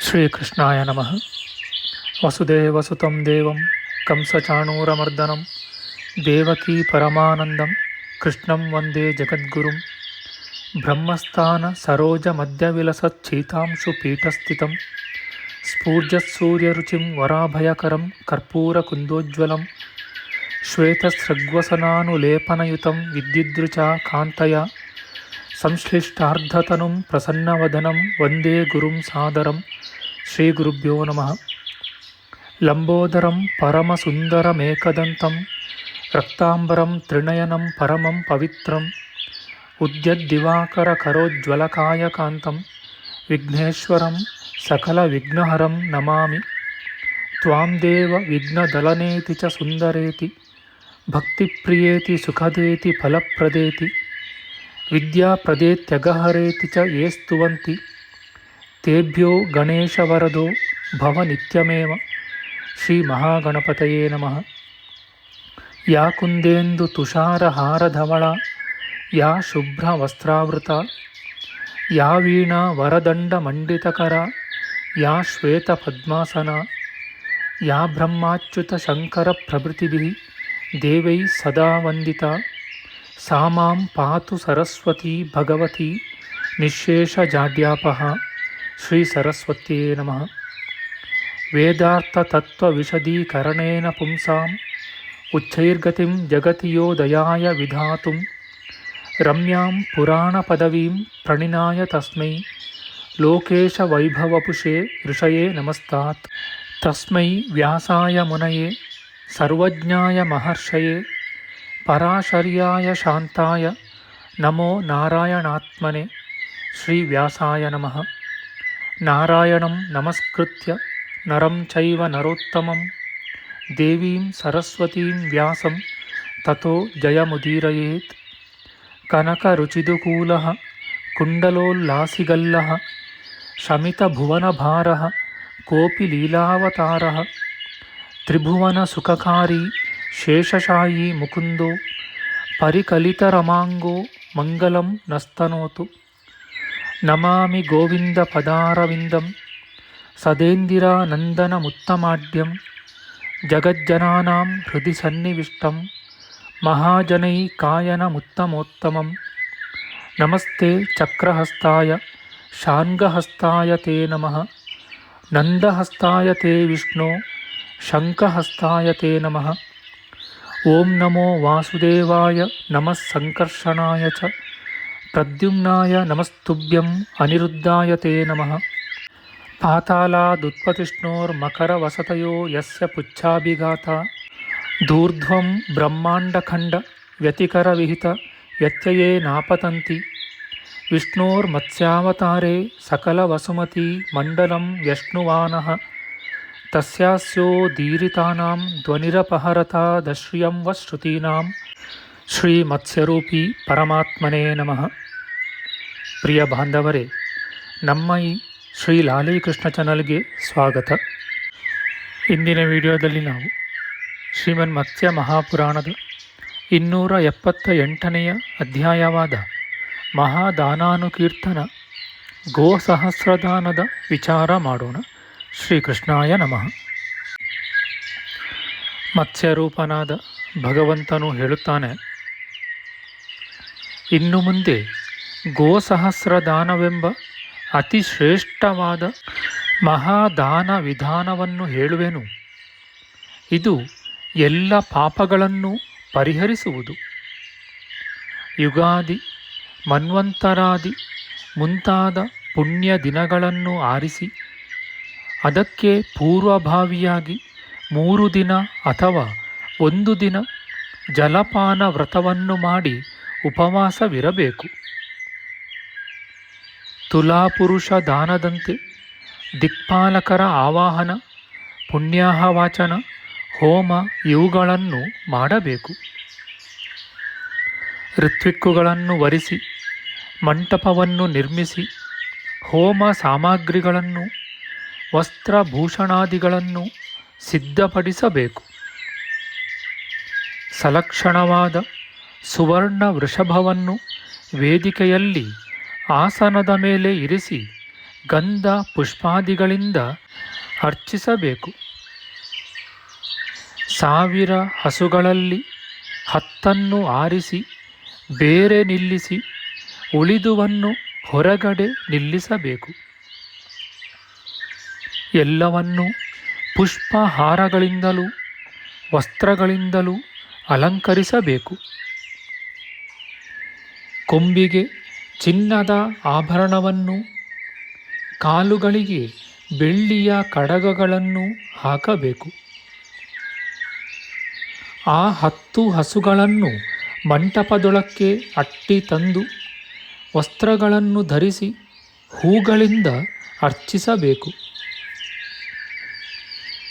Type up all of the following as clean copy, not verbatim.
ಶ್ರೀಕೃಷ್ಣಾಯ ನಮಃ. ವಸುದೇವಸುತಂ ದೇವಂ ಕಂಸಚಾಣೂರಮರ್ದನಂ ದೇವಕೀ ಪರಮಾನಂದಂ ಕೃಷ್ಣಂ ವಂದೇ ಜಗದ್ಗುರುಂ. ಬ್ರಹ್ಮಸ್ಥಾನ ಸರೋಜ ಮಧ್ಯವಿಲಸಚ್ಛೀತಾಂಶು ಪೀಠಸ್ಥಿತಂ ಸ್ಫೂರ್ಜತ್ಸೂರ್ಯರುಚಿಂ ವರಾಭಯಕರಂ ಕರ್ಪೂರಕುಂದೋಜ್ವಲಂ ಶ್ವೇತಸೃಗ್ವಸನಾನುಲೇಪನಯುತಂ ವಿದ್ಯುದ್ರುಚಾ ಕಾಂತಯ ಸಂಶ್ಲಿಷ್ಟಾರ್ಧತನುಂ ಪ್ರಸನ್ನವದನಂ ವಂದೇ ಗುರುಂ ಸಾದರಂ. ಶ್ರೀ ಗುರುಭ್ಯೋ ನಮಃ. ಲಂಬೋದರಂ ಪರಮಸುಂದರಮೇಕದಂತಂ ರಕ್ತಾಂಬರಂ ತ್ರಿನಯನಂ ಪರಮಂ ಪವಿತ್ರಂ ಉದ್ಯದ್ದಿವಾಕರಕರೋಜ್ವಲಕಾಯಕಾಂತಂ ವಿಘ್ನೇಶ್ವರಂ ಸಕಲವಿಘ್ನಹರಂ ನಮಾಮಿ. ತ್ವಾಂ ದೇವ ವಿಘ್ನದಲನೇತಿ ಚ ಸುಂದರೇತಿ ಭಕ್ತಿಪ್ರಿಯೇತಿ ಸುಖದೇತಿ ಫಲಪ್ರದೇತಿ ವಿದ್ಯಾಪ್ರದೇತ್ಯಗಹರೇತಿ ಚ ಯೇ ಸ್ತುವಂತಿ ತೇಭ್ಯೋ ಗಣೇಶವರದೋ ಭವ ನಿತ್ಯಮೇವ. ಶ್ರೀ ಮಹಾಗಣಪತಯೇ ನಮಃ. ಯಾ ಕುಂದೇಂದು ತುಷಾರಹಾರಧವಳ ಯಾ ಶುಭ್ರವಸ್ತ್ರಾವೃತ ಯಾ ವೀಣಾ ವರದಂಡಮಂಡಿತಕರ ಯಾ ಶ್ವೇತಪದ್ಮಾಸನ ಯಾ ಬ್ರಹ್ಮಾಚ್ಯುತ ಶಂಕರ ಪ್ರಭೃತಿಭಿಃ ದೇವೈಃ ಸದಾ ವಂದಿತಾ ಸಾ ಮಾಂ ಪಾತು ಸರಸ್ವತೀ ಭಗವತಿ ನಿಶ್ಶೇಷಜಾಡ್ಯಾಪಃ. ಶ್ರೀ ಸರಸ್ವತ್ಯೇ ನಮಃ. ವೇದಾರ್ಥತತ್ವವಿಶದೀಕರಣೇನ ಪುಂಸಾಂ ಉಚ್ಚೈರ್ಗತಿಂ ಜಗತಿ ಯೋ ದಯಾಯ ವಿಧಾತುಂ ರಮ್ಯಾಂ ಪುರಾಣಪದವೀಂ ಪ್ರಣಿನಾಯ ತಸ್ಮೈ ಲೋಕೇಶವೈಭವಪುಷೇ ಋಷಯೇ ನಮಸ್ತಾತ್. ತಸ್ಮೈ ವ್ಯಾಸಾಯ ಮುನಯೇ ಸರ್ವಜ್ಞಾಯ ಮಹರ್ಷಯೇ ಪರಾಶರ್ಯಾಯ ಶಾಂತಾಯ ನಮೋ ನಾರಾಯಣಾತ್ಮನೆ. ಶ್ರೀ ವ್ಯಾಸಾಯ ನಮಃ. ನಾರಾಯಣಂ ನಮಸ್ಕೃತ್ಯ ನರಂ ಚೈವ ನರೋತ್ತಮಂ ದೇವೀಂ ಸರಸ್ವತೀಂ ವ್ಯಾಸಂ ತತೋ ಜಯಮುದೀರಯೇತ್. ಕನಕರುಚಿದುಕೂಲಃ ಕುಂಡಲೋಲ್ಲಾಸಿಗಲ್ಲಃ ಶಮಿತಭುವನಭಾರಃ ಕೋಪಿ ಲೀಲಾವತಾರಃ ತ್ರಿಭುವನಸುಖಕಾರಿ ಶೇಷಶಾಯೀ ಮುಕುಂದೋ ಪರಿಕಲಿತರಮಾಂಗೋ ಮಂಗಲಂ ನಸ್ತನೋತು. ನಮಾಮಿ ಗೋವಿಂದ ಪದಾರವಿಂದಂ ಸದೇಂದಿರಾನಂದನಮುತ್ತಮಾಡ್ಯಂ ಜಗಜ್ಜನಾನಾಂ ಹೃದಯ ಸನ್ನಿವಿಷ್ಟಂ ಮಹಾಜನೈಕಾಯನಮುತ್ತಮೋತ್ತಮಂ. ನಮಸ್ತೆ ಚಕ್ರಹಸ್ತಾಯ ಶಾರ್ङ्ಗಹಸ್ತಾಯ ತೇ ನಮಃ. ನಂದಹಸ್ತಾಯ ತೇ ವಿಷ್ಣೋ ಶಂಖಹಸ್ತಾಯ ತೇ ನಮಃ. ಓಂ ನಮೋ ವಾಸುದೇವಾಯ ನಮಃ ಸಂಕರ್ಷಣಾಯ ಚ ಪ್ರದ್ಯುಮ್ನಾಯ ನಮಸ್ತುಭ್ಯಂ ಅನಿರುದ್ಧಾಯ ತೇ ನಮಃ. ಪಾತಾಲಾದುತ್ಪತಿಷ್ಣೋರ್ಮಕರವಸತಯೋ ಯಸ್ಯ ಪುಚ್ಛಾಭಿಘಾತ ಧೂರ್ಧ್ವಂ ಬ್ರಹ್ಮಾಂಡಖಂಡ ವ್ಯತಿಕರವಿಹಿತ ವ್ಯತ್ಯಯೇ ನಾಪತಂತಿ. ವಿಷ್ಣೋರ್ಮತ್ಸ್ಯಾವತಾರೇ ಸಕಲವಸುಮತಿ ಮಂಡಲಂ ವ್ಯಶ್ನುವಾನಃ ತಸ್ಯಾಸ್ಯೋದೀರಿತಾನಾಂ ಧ್ವನಿರಪಹರತಾದಶ್ರಿಯಂ ವ ಶ್ರುತೀನಾಂ. ಶ್ರೀ ಮತ್ಸ್ಯರೂಪಿ ಪರಮಾತ್ಮನೇ ನಮಃ. ಪ್ರಿಯ ಬಾಂಧವರೇ, ನಮ್ಮ ಈ ಶ್ರೀ ಲಾಲೀಕೃಷ್ಣ ಚಾನಲ್ಗೆ ಸ್ವಾಗತ. ಇಂದಿನ ವಿಡಿಯೋದಲ್ಲಿ ನಾವು ಶ್ರೀಮನ್ ಮತ್ಸ್ಯ ಮಹಾಪುರಾಣದ 278ನೇ ಅಧ್ಯಾಯವಾದ ಮಹಾದಾನಾನುಕೀರ್ತನ ಗೋಸಹಸ್ರದಾನದ ವಿಚಾರ ಮಾಡೋಣ. ಶ್ರೀಕೃಷ್ಣಾಯ ನಮಃ. ಮತ್ಸ್ಯರೂಪನಾದ ಭಗವಂತನು ಹೇಳುತ್ತಾನೆ, ಇನ್ನು ಮುಂದೆ ಗೋಸಹಸ್ರದಾನವೆಂಬ ಅತಿ ಶ್ರೇಷ್ಠವಾದ ಮಹಾದಾನ ವಿಧಾನವನ್ನು ಹೇಳುವೆನು. ಇದು ಎಲ್ಲ ಪಾಪಗಳನ್ನು ಪರಿಹರಿಸುವುದು. ಯುಗಾದಿ, ಮನ್ವಂತರಾದಿ ಮುಂತಾದ ಪುಣ್ಯ ದಿನಗಳನ್ನು ಆರಿಸಿ ಅದಕ್ಕೆ ಪೂರ್ವಭಾವಿಯಾಗಿ 3 ದಿನ ಅಥವಾ 1 ದಿನ ಜಲಪಾನ ವ್ರತವನ್ನು ಮಾಡಿ ಉಪವಾಸವಿರಬೇಕು. ತುಲಾಪುರುಷ ದಾನದಂತೆ ದಿಕ್ಪಾಲಕರ ಆವಾಹನ, ಪುಣ್ಯಾಹವಾಚನ, ಹೋಮ ಇವುಗಳನ್ನು ಮಾಡಬೇಕು. ಋತ್ವಿಕ್ಕುಗಳನ್ನು ವರಿಸಿ ಮಂಟಪವನ್ನು ನಿರ್ಮಿಸಿ ಹೋಮ ಸಾಮಗ್ರಿಗಳನ್ನು ವಸ್ತ್ರಭೂಷಣಾದಿಗಳನ್ನು ಸಿದ್ಧಪಡಿಸಬೇಕು. ಸಲಕ್ಷಣವಾದ ಸುವರ್ಣ ವೃಷಭವನ್ನು ವೇದಿಕೆಯಲ್ಲಿ ಆಸನದ ಮೇಲೆ ಇರಿಸಿ ಗಂಧ ಪುಷ್ಪಾದಿಗಳಿಂದ ಅರ್ಚಿಸಬೇಕು. 1000 ಹಸುಗಳಲ್ಲಿ 10 ಆರಿಸಿ ಬೇರೆ ನಿಲ್ಲಿಸಿ ಉಳಿದುವನ್ನು ಹೊರಗಡೆ ನಿಲ್ಲಿಸಬೇಕು. ಎಲ್ಲವನ್ನೂ ಪುಷ್ಪಹಾರಗಳಿಂದಲೂ ವಸ್ತ್ರಗಳಿಂದಲೂ ಅಲಂಕರಿಸಬೇಕು. ಕೊಂಬಿಗೆ ಚಿನ್ನದ ಆಭರಣವನ್ನು, ಕಾಲುಗಳಿಗೆ ಬೆಳ್ಳಿಯ ಕಡಗಗಳನ್ನು ಹಾಕಬೇಕು. ಆ 10 ಹಸುಗಳನ್ನು ಮಂಟಪದೊಳಕ್ಕೆ ಅಟ್ಟಿ ತಂದು ವಸ್ತ್ರಗಳನ್ನು ಧರಿಸಿ ಹೂಗಳಿಂದ ಅರ್ಚಿಸಬೇಕು.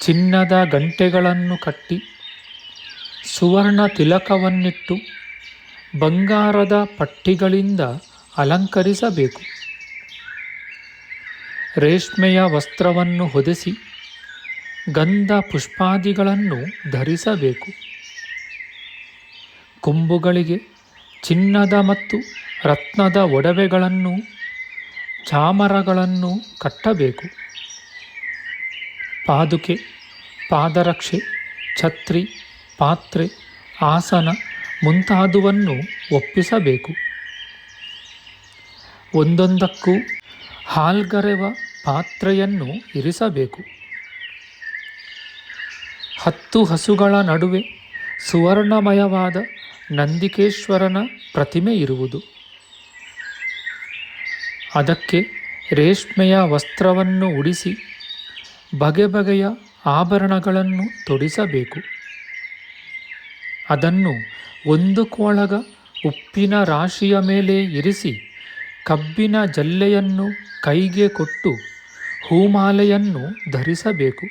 ಚಿನ್ನದ ಗಂಟೆಗಳನ್ನು ಕಟ್ಟಿ ಸುವರ್ಣ ತಿಲಕವನ್ನಿಟ್ಟು ಬಂಗಾರದ ಪಟ್ಟಿಗಳಿಂದ ಅಲಂಕರಿಸಬೇಕು. ರೇಷ್ಮೆಯ ವಸ್ತ್ರವನ್ನು ಹೊದಿಸಿ ಗಂಧ ಪುಷ್ಪಾದಿಗಳನ್ನು ಧರಿಸಬೇಕು. ಕೊಂಬುಗಳಿಗೆ ಚಿನ್ನದ ಮತ್ತು ರತ್ನದ ಒಡವೆಗಳನ್ನು, ಚಾಮರಗಳನ್ನು ಕಟ್ಟಬೇಕು. ಪಾದುಕೆ, ಪಾದರಕ್ಷೆ, ಛತ್ರಿ, ಪಾತ್ರೆ, ಆಸನ ಮುಂತಾದುವನ್ನು ಒಪ್ಪಿಸಬೇಕು. ಒಂದೊಂದಕ್ಕೂ ಹಾಲ್ಗರೆವ ಪಾತ್ರೆಯನ್ನು ಇರಿಸಬೇಕು. 10 ಹಸುಗಳ ನಡುವೆ ಸುವರ್ಣಮಯವಾದ ನಂದಿಕೇಶ್ವರನ ಪ್ರತಿಮೆ ಇರುವುದು. ಅದಕ್ಕೆ ರೇಷ್ಮೆಯ ವಸ್ತ್ರವನ್ನು ಉಡಿಸಿ ಬಗೆ ಬಗೆಯ ಆಭರಣಗಳನ್ನು ತೊಡಿಸಬೇಕು. ಅದನ್ನು ಒಂದು ಕೊಳಗ ಉಪ್ಪಿನ ರಾಶಿಯ ಮೇಲೆ ಇರಿಸಿ ಕಬ್ಬಿನ ಜಲ್ಲೆಯನ್ನು ಕೈಗೆ ಕೊಟ್ಟು ಹೂಮಾಲೆಯನ್ನು ಧರಿಸಬೇಕು.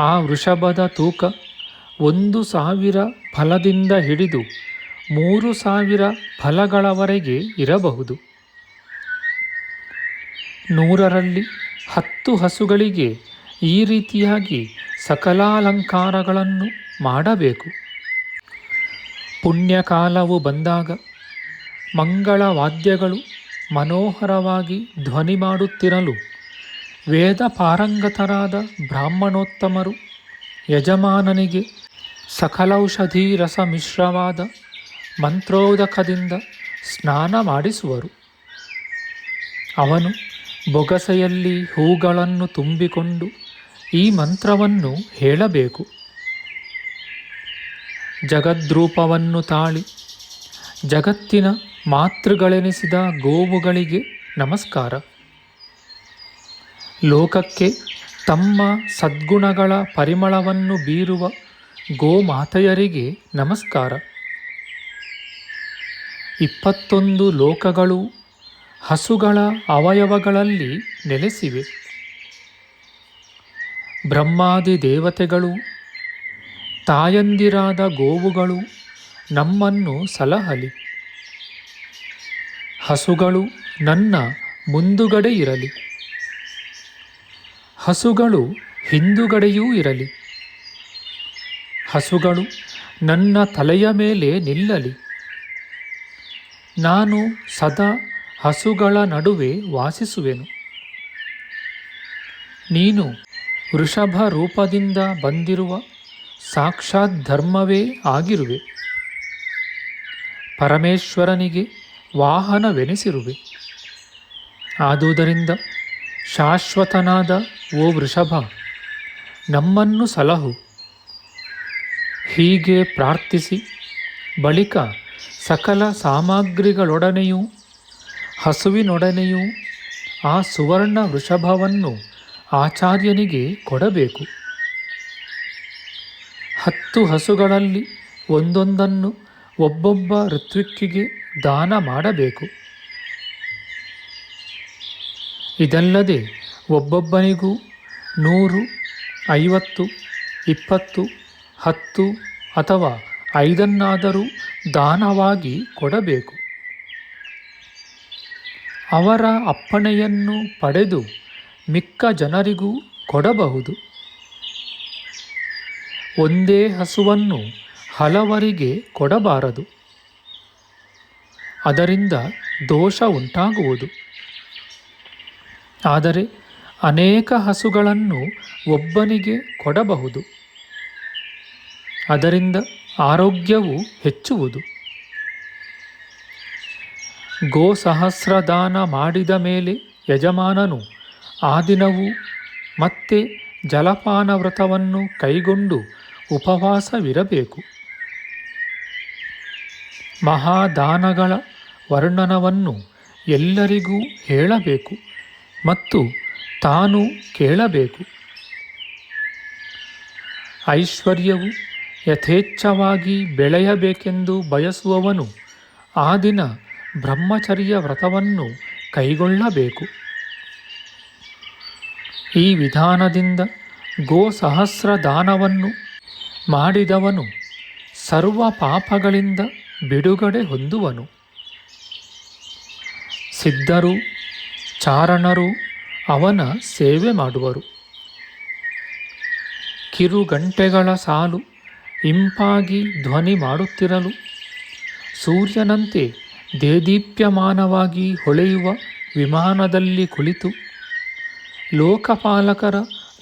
ಆ ವೃಷಭದ ತೂಕ 1000 ಫಲದಿಂದ ಹಿಡಿದು 3000 ಫಲಗಳವರೆಗೆ ಇರಬಹುದು. 100ರಲ್ಲಿ 10 ಹಸುಗಳಿಗೆ ಈ ರೀತಿಯಾಗಿ ಸಕಲಾಲಂಕಾರಗಳನ್ನು ಮಾಡಬೇಕು. ಪುಣ್ಯಕಾಲವು ಬಂದಾಗ ಮಂಗಳ ವಾದ್ಯಗಳು ಮನೋಹರವಾಗಿ ಧ್ವನಿ ಮಾಡುತ್ತಿರಲು ವೇದ ಪಾರಂಗತರಾದ ಬ್ರಾಹ್ಮಣೋತ್ತಮರು ಯಜಮಾನನಿಗೆ ಸಕಲೌಷಧಿ ರಸ ಮಿಶ್ರವಾದ ಮಂತ್ರೋದಕದಿಂದ ಸ್ನಾನ ಮಾಡಿಸುವರು. ಅವನು ಬೊಗಸೆಯಲ್ಲಿ ಹೂಗಳನ್ನು ತುಂಬಿಕೊಂಡು ಈ ಮಂತ್ರವನ್ನು ಹೇಳಬೇಕು. ಜಗದ್ರೂಪವನ್ನು ತಾಳಿ ಜಗತ್ತಿನ ಮಾತೃಗಳೆನಿಸಿದ ಗೋವುಗಳಿಗೆ ನಮಸ್ಕಾರ. ಲೋಕಕ್ಕೆ ತಮ್ಮ ಸದ್ಗುಣಗಳ ಪರಿಮಳವನ್ನು ಬೀರುವ ಗೋಮಾತೆಯರಿಗೆ ನಮಸ್ಕಾರ. 21 ಲೋಕಗಳು ಹಸುಗಳ ಅವಯವಗಳಲ್ಲಿ ನೆಲೆಸಿವೆ. ಬ್ರಹ್ಮಾದಿ ದೇವತೆಗಳು, ತಾಯಂದಿರಾದ ಗೋವುಗಳು ನಮ್ಮನ್ನು ಸಲಹಲಿ. ಹಸುಗಳು ನನ್ನ ಮುಂದುಗಡೆ ಇರಲಿ, ಹಸುಗಳು ಹಿಂದುಗಡೆಯೂ ಇರಲಿ. ಹಸುಗಳು ನನ್ನ ತಲೆಯ ಮೇಲೆ ನಿಲ್ಲಲಿ. ನಾನು ಸದಾ ಹಸುಗಳ ನಡುವೆ ವಾಸಿಸುವೆನು. ನೀನು ವೃಷಭ ರೂಪದಿಂದ ಬಂದಿರುವ ಸಾಕ್ಷಾತ್ ಧರ್ಮವೇ ಆಗಿರುವೆ. ಪರಮೇಶ್ವರನಿಗೆ ವಾಹನವೆನಿಸಿರುವೆ. ಆದುದರಿಂದ ಶಾಶ್ವತನಾದ ಓ ವೃಷಭ, ನಮ್ಮನ್ನು ಸಲಹು. ಹೀಗೆ ಪ್ರಾರ್ಥಿಸಿ ಬಳಿಕ ಸಕಲ ಸಾಮಗ್ರಿಗಳೊಡನೆಯೂ ಹಸುವಿನೊಡನೆಯೂ ಆ ಸುವರ್ಣ ವೃಷಭವನ್ನು ಆಚಾರ್ಯನಿಗೆ ಕೊಡಬೇಕು. 10 ಹಸುಗಳಲ್ಲಿ ಒಂದೊಂದನ್ನು ಒಬ್ಬೊಬ್ಬ ಋತ್ವಿಕ್ಕಿಗೆ ದಾನ ಮಾಡಬೇಕು. ಇದಲ್ಲದೆ ಒಬ್ಬೊಬ್ಬನಿಗೂ 100, 50, 20, 10 ಅಥವಾ 5 ದಾನವಾಗಿ ಕೊಡಬೇಕು. ಅವರ ಅಪ್ಪಣೆಯನ್ನು ಪಡೆದು ಮಿಕ್ಕ ಜನರಿಗೂ ಕೊಡಬಹುದು. ಒಂದೇ ಹಸುವನ್ನು ಹಲವರಿಗೆ ಕೊಡಬಾರದು. ಅದರಿಂದ ದೋಷ ಉಂಟಾಗುವುದು. ಆದರೆ ಅನೇಕ ಹಸುಗಳನ್ನು ಒಬ್ಬನಿಗೆ ಕೊಡಬಹುದು. ಅದರಿಂದ ಆರೋಗ್ಯವು ಹೆಚ್ಚುವುದು. ಗೋಸಹಸ್ರದಾನ ಮಾಡಿದ ಮೇಲೆ ಯಜಮಾನನು ಆ ದಿನವೂ ಮತ್ತೆ ಜಲಪಾನ ವ್ರತವನ್ನು ಕೈಗೊಂಡು ಉಪವಾಸವಿರಬೇಕು. ಮಹಾದಾನಗಳ ವರ್ಣನವನ್ನು ಎಲ್ಲರಿಗೂ ಹೇಳಬೇಕು ಮತ್ತು ತಾನು ಕೇಳಬೇಕು. ಐಶ್ವರ್ಯವು ಯಥೇಚ್ಛವಾಗಿ ಬೆಳೆಯಬೇಕೆಂದು ಬಯಸುವವನು ಆ ದಿನ ಬ್ರಹ್ಮಚರ್ಯ ವ್ರತವನ್ನು ಕೈಗೊಳ್ಳಬೇಕು. ಈ ವಿಧಾನದಿಂದ ಗೋಸಹಸ್ರದಾನವನ್ನು ಮಾಡಿದವನು ಸರ್ವ ಪಾಪಗಳಿಂದ ಬಿಡುಗಡೆ ಹೊಂದುವನು. ಸಿದ್ಧರು ಚಾರಣರು ಅವನ ಸೇವೆ ಮಾಡುವರು. ಕಿರುಗಂಟೆಗಳ ಸಾಲು ಇಂಪಾಗಿ ಧ್ವನಿ ಮಾಡುತ್ತಿರಲು ಸೂರ್ಯನಂತೆ ದೇದೀಪ್ಯಮಾನವಾಗಿ ಹೊಳೆಯುವ ವಿಮಾನದಲ್ಲಿ ಕುಳಿತು ಲೋಕಪಾಲಕರ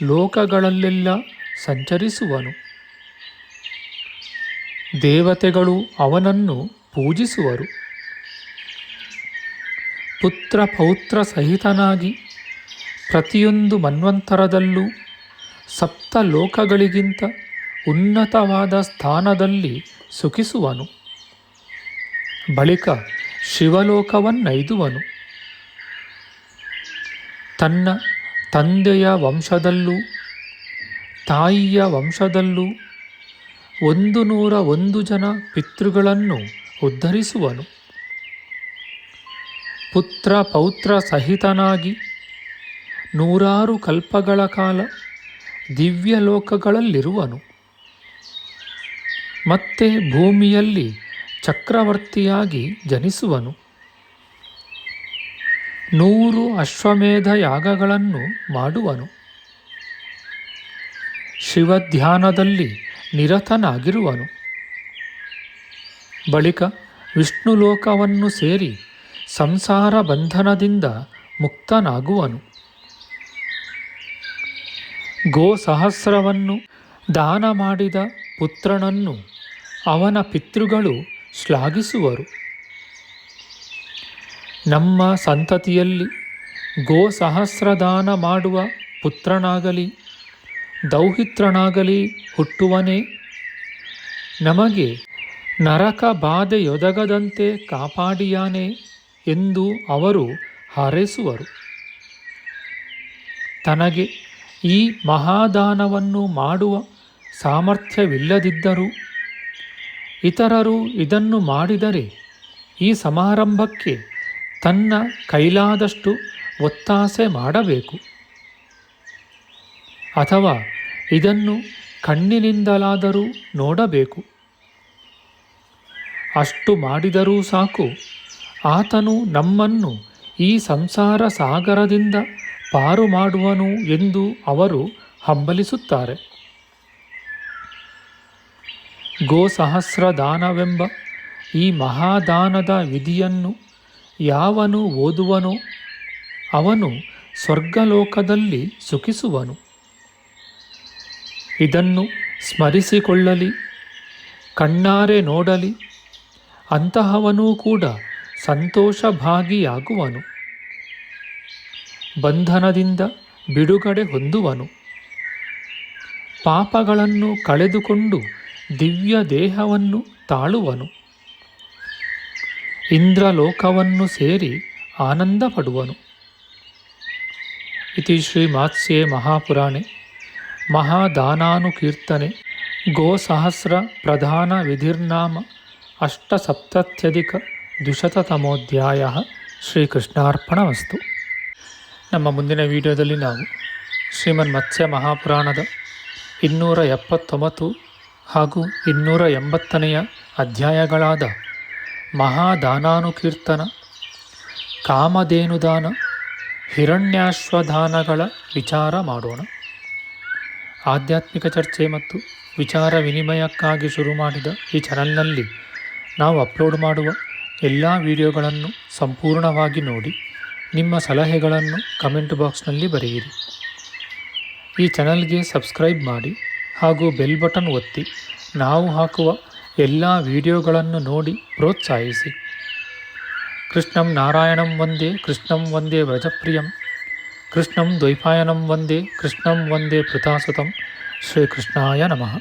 ಲೋಕಗಳಲ್ಲೆಲ್ಲ ಸಂಚರಿಸುವನು. ದೇವತೆಗಳು ಅವನನ್ನು ಪೂಜಿಸುವರು. ಪುತ್ರ ಪೌತ್ರ ಸಹಿತನಾಗಿ ಪ್ರತಿಯೊಂದು ಮನ್ವಂತರದಲ್ಲೂ ಸಪ್ತ ಲೋಕಗಳಿಗಿಂತ ಉನ್ನತವಾದ ಸ್ಥಾನದಲ್ಲಿ ಸುಖಿಸುವನು. ಬಳಿಕ ಶಿವಲೋಕವನ್ನೈದುವನು. ತನ್ನ ತಂದೆಯ ವಂಶದಲ್ಲೂ ತಾಯಿಯ ವಂಶದಲ್ಲೂ 101 ಜನ ಪಿತೃಗಳನ್ನು ಉದ್ಧರಿಸುವನು. ಪುತ್ರ ಪೌತ್ರ ಸಹಿತನಾಗಿ 100 ಕಲ್ಪಗಳ ಕಾಲ ದಿವ್ಯ ಲೋಕಗಳಲ್ಲಿರುವನು. ಮತ್ತೆ ಭೂಮಿಯಲ್ಲಿ ಚಕ್ರವರ್ತಿಯಾಗಿ ಜನಿಸುವನು. 100 ಅಶ್ವಮೇಧ ಯಾಗಗಳನ್ನು ಮಾಡುವನು. ಶಿವಧ್ಯಾನದಲ್ಲಿ ನಿರತನಾಗಿರುವನು. ಬಳಿಕ ವಿಷ್ಣು ಲೋಕವನ್ನು ಸೇರಿ ಸಂಸಾರ ಬಂಧನದಿಂದ ಮುಕ್ತನಾಗುವನು. ಗೋಸಹಸ್ರವನ್ನು ದಾನ ಮಾಡಿದ ಪುತ್ರನನ್ನು ಅವನ ಪಿತೃಗಳು ಶ್ಲಾಘಿಸುವರು. ನಮ್ಮ ಸಂತತಿಯಲ್ಲಿ ಗೋಸಹಸ್ರದಾನ ಮಾಡುವ ಪುತ್ರನಾಗಲಿ ದೌಹಿತ್ರನಾಗಲಿ ಹುಟ್ಟುವನೇ, ನಮಗೆ ನರಕ ಬಾಧೆಯೊದಗದಂತೆ ಕಾಪಾಡಿಯಾನೆ ಎಂದು ಅವರು ಹಾರೈಸುವರು. ತನಗೆ ಈ ಮಹಾದಾನವನ್ನು ಮಾಡುವ ಸಾಮರ್ಥ್ಯವಿಲ್ಲದಿದ್ದರೂ ಇತರರು ಇದನ್ನು ಮಾಡಿದರೆ ಈ ಸಮಾರಂಭಕ್ಕೆ ತನ್ನ ಕೈಲಾದಷ್ಟು ಒತ್ತಾಸೆ ಮಾಡಬೇಕು. ಅಥವಾ ಇದನ್ನು ಕಣ್ಣಿನಿಂದಲಾದರೂ ನೋಡಬೇಕು. ಅಷ್ಟು ಮಾಡಿದರೂ ಸಾಕು, ಆತನು ನಮ್ಮನ್ನು ಈ ಸಂಸಾರ ಸಾಗರದಿಂದ ಪಾರು ಮಾಡುವನು ಎಂದು ಅವರು ಹಂಬಲಿಸುತ್ತಾರೆ. ಗೋಸಹಸ್ರದಾನವೆಂಬ ಈ ಮಹಾದಾನದ ವಿಧಿಯನ್ನು ಯಾವನು ಓದುವನೋ ಅವನು ಸ್ವರ್ಗಲೋಕದಲ್ಲಿ ಸುಖಿಸುವನು. ಇದನ್ನು ಸ್ಮರಿಸಿಕೊಳ್ಳಲಿ, ಕಣ್ಣಾರೆ ನೋಡಲಿ, ಅಂತಹವನೂ ಕೂಡ ಸಂತೋಷಭಾಗಿಯಾಗುವನು. ಬಂಧನದಿಂದ ಬಿಡುಗಡೆ ಹೊಂದುವನು. ಪಾಪಗಳನ್ನು ಕಳೆದುಕೊಂಡು ದಿವ್ಯ ದೇಹವನ್ನು ತಾಳುವನು. ಇಂದ್ರಲೋಕವನ್ನು ಸೇರಿ ಆನಂದ ಪಡುವನು. ಇತಿ ಶ್ರೀ ಮಾತ್ಸ್ಯೆ ಮಹಾಪುರಾಣೆ ಮಹಾದಾನಾನುಕೀರ್ತನೆ ಗೋಸಹಸ್ರ ಪ್ರಧಾನ ವಿಧಿರ್ನಾಮ ಅಷ್ಟಸಪ್ತತ್ಯಧಿಕ-200ತಮೋಧ್ಯಾಯ. ಶ್ರೀಕೃಷ್ಣಾರ್ಪಣಮಸ್ತು. ನಮ್ಮ ಮುಂದಿನ ವಿಡಿಯೋದಲ್ಲಿ ನಾವು ಶ್ರೀಮನ್ ಮತ್ಸ್ಯ ಮಹಾಪುರಾಣದ 279 ಹಾಗೂ 280ನೆಯ ಅಧ್ಯಾಯಗಳಾದ ಮಹಾದಾನಾನುಕೀರ್ತನ, ಕಾಮಧೇನುದಾನ, ಹಿರಣ್ಯಾಶ್ವದಾನಗಳ ವಿಚಾರ ಮಾಡೋಣ. ಆಧ್ಯಾತ್ಮಿಕ ಚರ್ಚೆ ಮತ್ತು ವಿಚಾರ ವಿನಿಮಯಕ್ಕಾಗಿ ಶುರು ಮಾಡಿದ ಈ ಚಾನಲ್ನಲ್ಲಿ ನಾವು ಅಪ್ಲೋಡ್ ಮಾಡುವ ಎಲ್ಲ ವಿಡಿಯೋಗಳನ್ನು ಸಂಪೂರ್ಣವಾಗಿ ನೋಡಿ ನಿಮ್ಮ ಸಲಹೆಗಳನ್ನು ಕಮೆಂಟ್ ಬಾಕ್ಸ್ನಲ್ಲಿ ಬರೆಯಿರಿ. ಈ ಚಾನಲ್ಗೆ ಸಬ್ಸ್ಕ್ರೈಬ್ ಮಾಡಿ ಹಾಗೂ ಬೆಲ್ ಬಟನ್ ಒತ್ತಿ ನಾವು ಹಾಕುವ ಎಲ್ಲ ವಿಡಿಯೋಗಳನ್ನು ನೋಡಿ ಪ್ರೋತ್ಸಾಹಿಸಿ. ಕೃಷ್ಣಂ ನಾರಾಯಣಂ ವಂದೇ ಕೃಷ್ಣಂ ವಂದೇ ವ್ರಜಪ್ರಿಯಂ ಕೃಷ್ಣಂ ದ್ವೈಪಾಯನಂ ವಂದೇ ಕೃಷ್ಣಂ ವಂದೇ ಪೃಥಾಸುತಂ. ಶ್ರೀಕೃಷ್ಣಾಯ ನಮಃ.